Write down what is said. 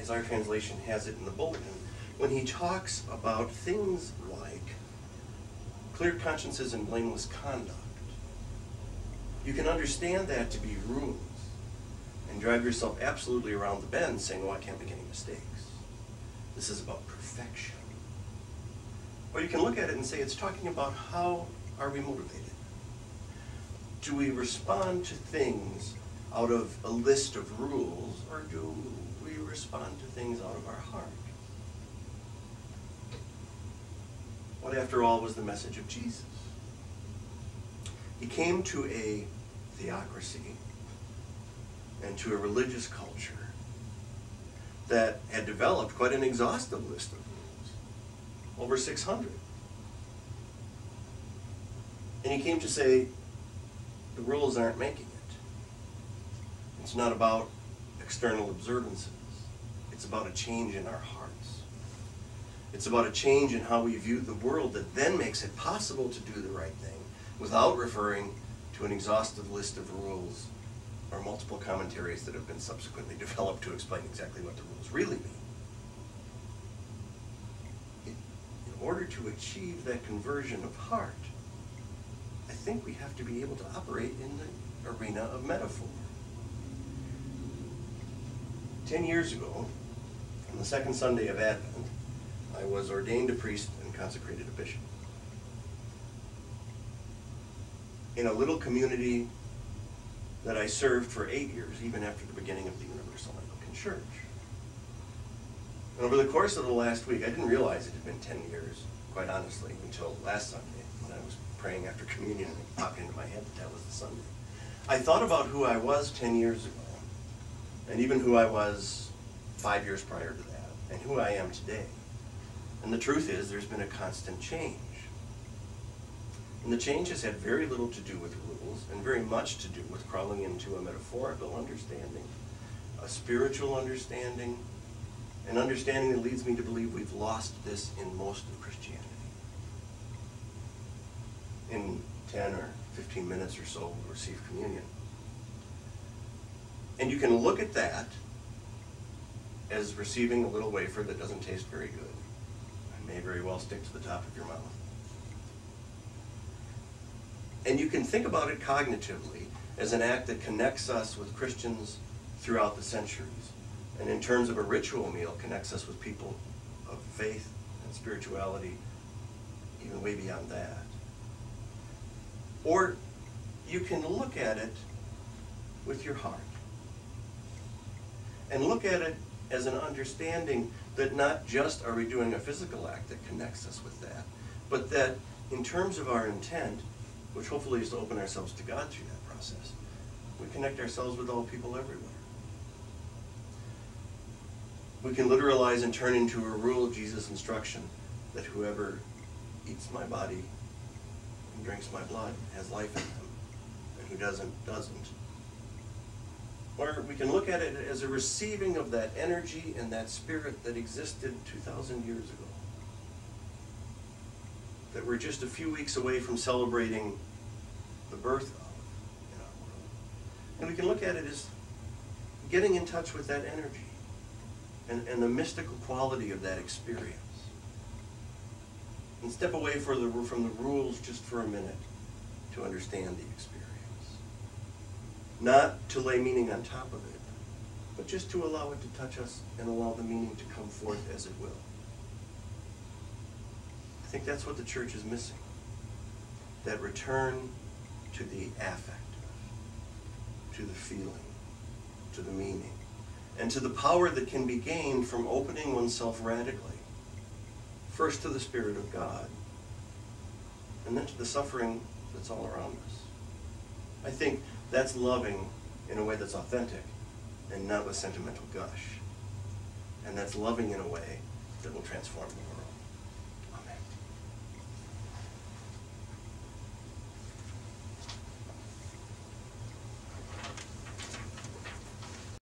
as our translation has it in the bulletin, when he talks about things like clear consciences and blameless conduct. You can understand that to be rules and drive yourself absolutely around the bend saying, oh, I can't make any mistakes. This is about perfection. Or you can look at it and say it's talking about how are we motivated? Do we respond to things out of a list of rules, or do we respond to things out of our heart? What, after all, was the message of Jesus? He came to a theocracy and to a religious culture that had developed quite an exhaustive list of rules, over 600. And he came to say, the rules aren't making it. It's not about external observances. It's about a change in our hearts. It's about a change in how we view the world that then makes it possible to do the right thing without referring to an exhaustive list of rules or multiple commentaries that have been subsequently developed to explain exactly what the rules really mean. In order to achieve that conversion of heart, I think we have to be able to operate in the arena of metaphor. 10 years ago, on the second Sunday of Advent, I was ordained a priest and consecrated a bishop. In a little community that I served for 8 years, even after the beginning of the Universal Anglican Church. And over the course of the last week, I didn't realize it had been 10 years, quite honestly, until last Sunday, when I was praying after communion and it popped into my head that that was the Sunday. I thought about who I was 10 years ago, and even who I was 5 years prior to that, and who I am today. And the truth is, there's been a constant change. And the change has had very little to do with rules, and very much to do with crawling into a metaphorical understanding, a spiritual understanding, an understanding that leads me to believe we've lost this in most of Christianity. In 10 or 15 minutes or so, we'll receive communion. And you can look at that as receiving a little wafer that doesn't taste very good. It may very well stick to the top of your mouth. And you can think about it cognitively as an act that connects us with Christians throughout the centuries. And in terms of a ritual meal, connects us with people of faith and spirituality, even way beyond that. Or you can look at it with your heart. And look at it as an understanding that not just are we doing a physical act that connects us with that, but that in terms of our intent, which hopefully is to open ourselves to God through that process, we connect ourselves with all people everywhere. We can literalize and turn into a rule of Jesus' instruction that whoever eats my body and drinks my blood has life in them, and who doesn't, doesn't. Or we can look at it as a receiving of that energy and that spirit that existed 2,000 years ago, that we're just a few weeks away from celebrating the birth of in our world. And we can look at it as getting in touch with that energy and the mystical quality of that experience. And step away from the rules just for a minute to understand the experience. Not to lay meaning on top of it, but just to allow it to touch us and allow the meaning to come forth as it will. I think that's what the church is missing. That return to the affect, to the feeling, to the meaning, and to the power that can be gained from opening oneself radically, first to the Spirit of God, and then to the suffering that's all around us. I think that's loving in a way that's authentic and not with sentimental gush. And that's loving in a way that will transform the world.